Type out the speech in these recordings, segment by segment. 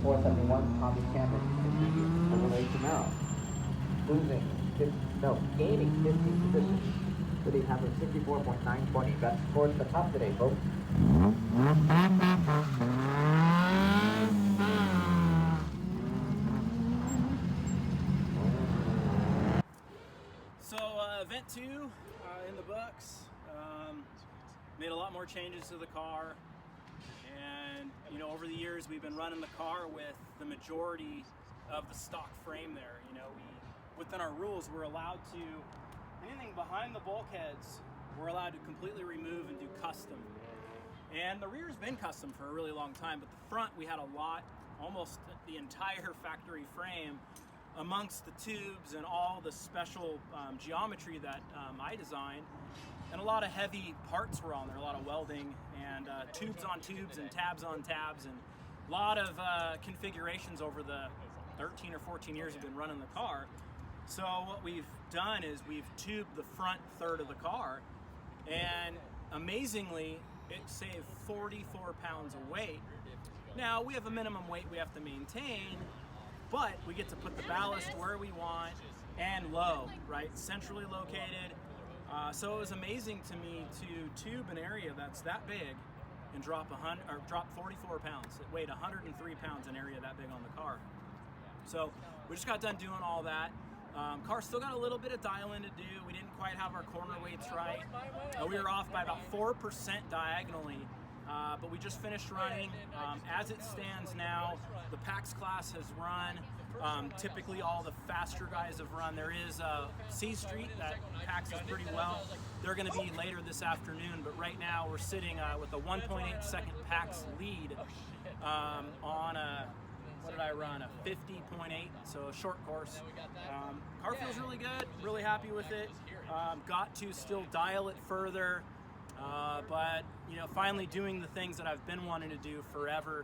471 Tommy Camber overlay Camaro. Gaining 15 positions. Sitting having 64.920. That's towards the top today, folks. So event 2 in the books. Made a lot more changes to the car, and you know, over the years we've been running the car with the majority of the stock frame there. You know, within our rules we're allowed to, anything behind the bulkheads we're allowed to completely remove and do custom. And the rear's been custom for a really long time, but the front we had a lot, almost the entire factory frame, amongst the tubes and all the special geometry that I designed, and a lot of heavy parts were on there, a lot of welding and tubes on tubes and tabs on tabs, and a lot of configurations over the 13 or 14 years we've been running the car. So what we've done is we've tubed the front third of the car, and amazingly it saved 44 pounds of weight. Now we have a minimum weight we have to maintain, but we get to put the ballast where we want and low, right? Centrally located. So it was amazing to me to tube an area that's that big and drop 44 pounds. It weighed 103 pounds, an area that big on the car. So we just got done doing all that. Car still got a little bit of dialing to do. We didn't quite have our corner weights right. We were off by about 4% diagonally. But we just finished running. As it stands now, the PAX class has run. Typically all the faster guys have run. There is C Street that PAXes pretty well. They're going to be later this afternoon, but right now we're sitting with a 1.8 second PAX lead on a, what did I run? A 50.8, so a short course. Car feels really good, really happy with it. Got to still dial it further. But you know, finally doing the things that I've been wanting to do forever.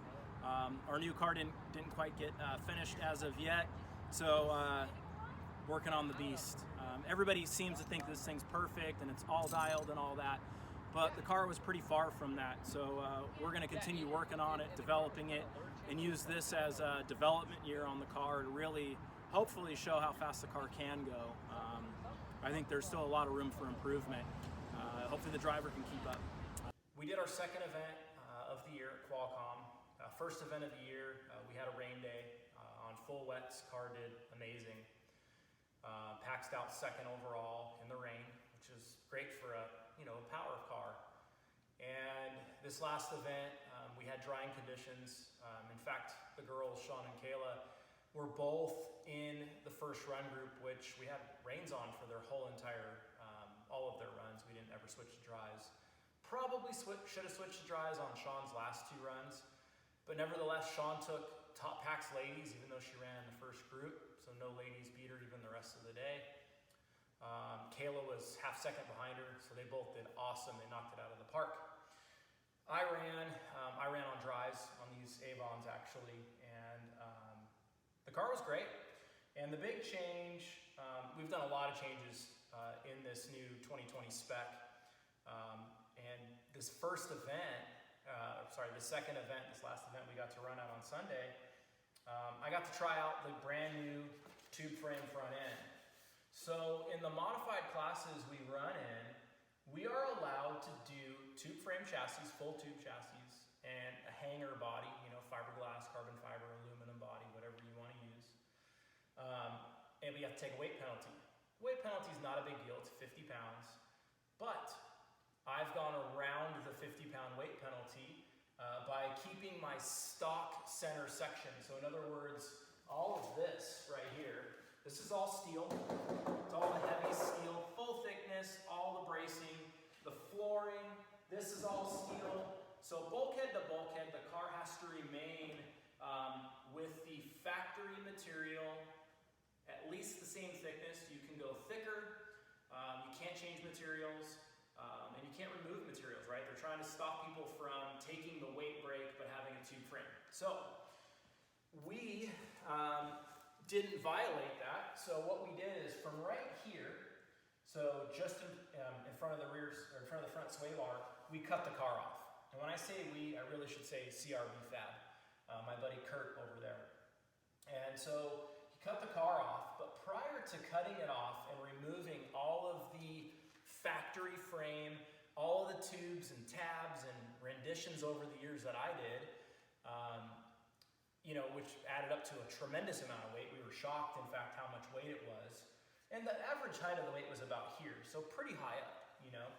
Our new car didn't quite get finished as of yet, so working on the beast. Everybody seems to think this thing's perfect and it's all dialed and all that, but the car was pretty far from that. So we're going to continue working on it, developing it, and use this as a development year on the car to really, hopefully, show how fast the car can go. I think there's still a lot of room for improvement. Hopefully the driver can keep up. We did our second event of the year at Qualcomm. First event of the year, we had a rain day on full wets. Car did amazing. Paxed out second overall in the rain, which is great for a power car. And this last event, we had drying conditions. In fact, the girls, Sean and Kaila, were both in the first run group, which we had rains on for their whole entire all of their runs. We didn't ever switch to dries. Probably should have switched to dries on Sean's last 2 runs, but nevertheless, Sean took top PAX ladies, even though she ran in the first group, so no ladies beat her even the rest of the day. Kaila was half second behind her, so they both did awesome. They knocked it out of the park. I ran on dries on these Avons actually, and the car was great. And the big change, we've done a lot of changes in this new 2020 spec. And this first event, the second event, this last event we got to run out on Sunday, I got to try out the brand new tube frame front end. So in the modified classes we run in, we are allowed to do tube frame chassis, full tube chassis, and a hanger body, fiberglass, carbon fiber, aluminum body, whatever you want to use. And we have to take a weight penalty. Weight penalty is not a big deal, it's 50 pounds, but I've gone around the 50-pound weight penalty by keeping my stock center section. So in other words, all of this right here, this is all steel. It's all the heavy steel, full thickness, all the bracing, the flooring, this is all steel. So bulkhead to bulkhead, the car has to remain with the factory material, at least the same thickness. You can go thicker, you can't change materials, and you can't remove materials, right? They're trying to stop people from taking the weight break but having a tube frame. So we didn't violate that. So what we did is from right here, so just in front of the in front of the front sway bar, we cut the car off. And when I say we, I really should say CRB Fab. my buddy Kurt over there. And so he cut the car off, but prior to cutting it off and removing all of the factory frame, all of the tubes and tabs and renditions over the years that I did, you know, which added up to a tremendous amount of weight. We were shocked, in fact, how much weight it was. And the average height of the weight was about here, so pretty high up, you know.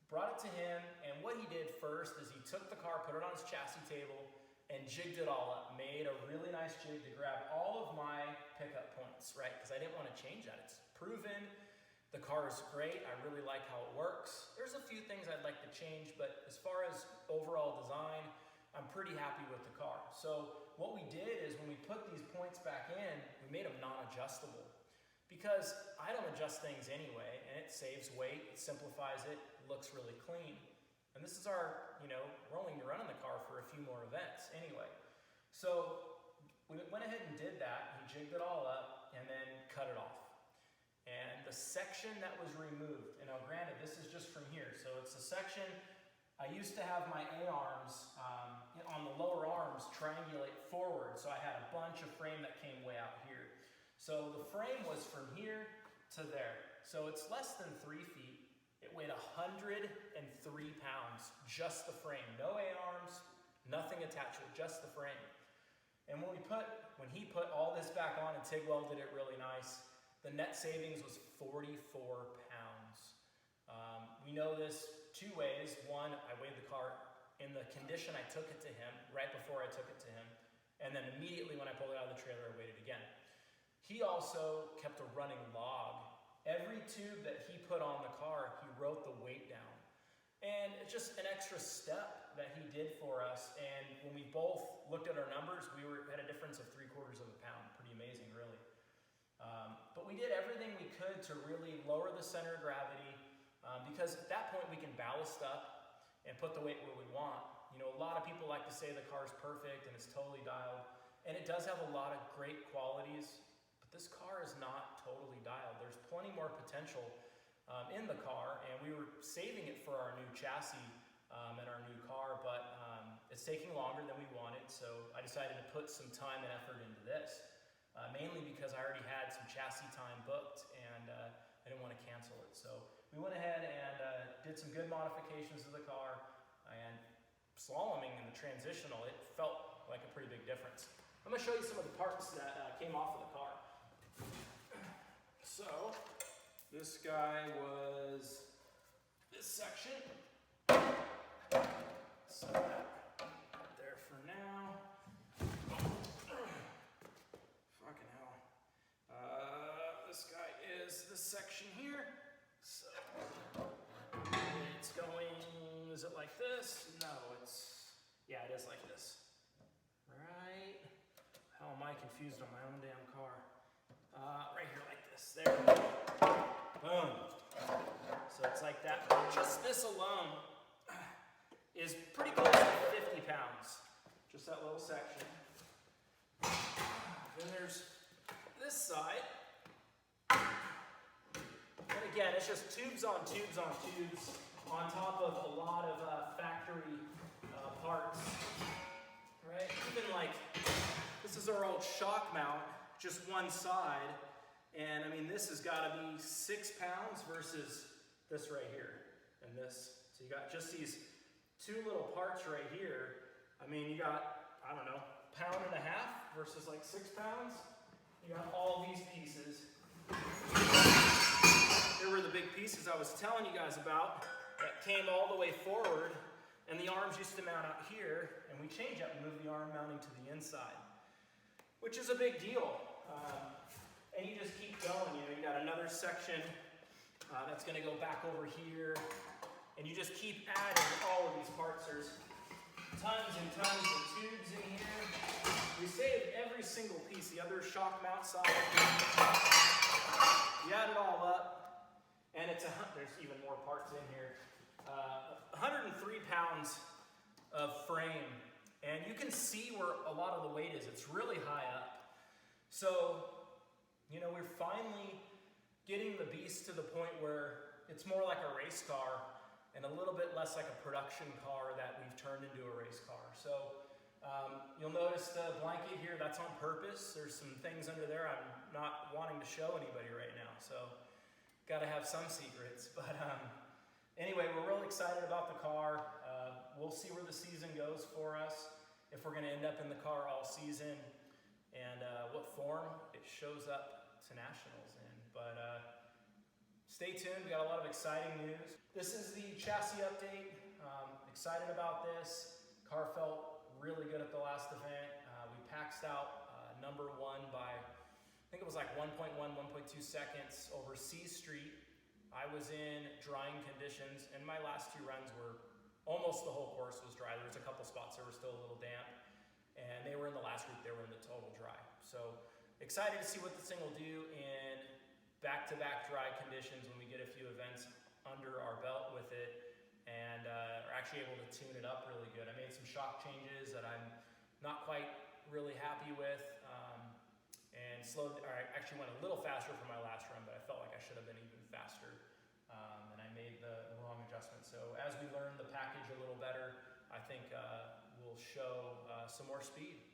Brought it to him, and what he did first is he took the car, put it on his chassis table, and jigged it all up. Made a really nice jig to grab all of my pickup points, right? Because I didn't want to change that. It's proven. The car is great. I really like how it works. There's a few things I'd like to change, but as far as overall design, I'm pretty happy with the car. So what we did is when we put these points back in, we made them non-adjustable. Because I don't adjust things anyway, and it saves weight, it simplifies it, it looks really clean. And this is our, you know, we're only running the car for a few more events anyway. So we went ahead and did that. He jigged it all up and then cut it off. And the section that was removed, and now granted, this is just from here. So it's a section, I used to have my A-arms on the lower arms triangulate forward. So I had a bunch of frame that came way out here. So the frame was from here to there. So it's less than 3 feet. It weighed 103 pounds, just the frame. No A-arms, nothing attached to it, just the frame. And when he put all this back on and TIG welded it really nice, the net savings was 44 pounds. We know this 2 ways. One, I weighed the car in the condition I took it to him, right before I took it to him. And then immediately when I pulled it out of the trailer, I weighed it again. He also kept a running log. Every tube that he put on the car, he wrote the weight down. And it's just an extra step that he did for us. And when we both looked at our numbers, we had a difference of 3/4 of a pound. Pretty amazing, really. But we did everything we could to really lower the center of gravity, because at that point we can ballast up and put the weight where we want. You know, a lot of people like to say the car is perfect and it's totally dialed. And it does have a lot of great qualities. This car is not totally dialed. There's plenty more potential in the car, and we were saving it for our new chassis and our new car, but it's taking longer than we wanted, so I decided to put some time and effort into this, mainly because I already had some chassis time booked, and I didn't want to cancel it. So we went ahead and did some good modifications to the car, and slaloming in the transitional, it felt like a pretty big difference. I'm going to show you some of the parts that came off of the car. So, this guy was this section. Set that there for now. Fucking hell. This guy is this section here. So, it's going, is it like this? No, yeah, it is like this. Right? How am I confused on my own damn car? Right here like this, there we go. Boom. So it's like that. Just this alone is pretty close to 50 pounds. Just that little section. Then there's this side. And again, it's just tubes on tubes on tubes on top of a lot of factory parts. Right? Even like, this is our old shock mount. Just one side, and I mean this has got to be 6 pounds versus this right here and this. So you got just these 2 little parts right here. I mean you got, I don't know, 1.5 pounds versus like 6 pounds. You got all these pieces. Here were the big pieces I was telling you guys about that came all the way forward, and the arms used to mount out here, and we changed that, we moved the arm mounting to the inside, which is a big deal. And you just keep going, you know, you got another section that's gonna go back over here, and you just keep adding all of these parts. There's tons and tons of tubes in here. We saved every single piece, the other shock mount side. You add it all up, and there's even more parts in here. 103 pounds of frame, and you can see where a lot of the weight is. It's really high up. So, you know, we're finally getting the beast to the point where it's more like a race car and a little bit less like a production car that we've turned into a race car. So you'll notice the blanket here, that's on purpose. There's some things under there I'm not wanting to show anybody right now, so gotta have some secrets. But anyway, we're really excited about the car. We'll see where the season goes for us, if we're gonna end up in the car all season, and what form it shows up to nationals in. But stay tuned, we got a lot of exciting news. This is the chassis update. Excited about this. Car felt really good at the last event. We paxed out number 1 by, I think it was like 1.1, 1.2 seconds over C Street. I was in drying conditions, and my last 2 runs were, almost the whole course was dry. There was a couple spots that were still a little damp, and they were in the last group, they were in the total dry. So excited to see what this thing will do in back-to-back dry conditions when we get a few events under our belt with it, and are actually able to tune it up really good. I made some shock changes that I'm not quite really happy with, and I actually went a little faster for my last run, but I felt like I should have been even faster, and I made the wrong adjustment. So as we learn the package a little better, I think we'll show some more speed.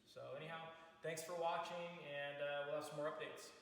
So anyhow, thanks for watching, and we'll have some more updates.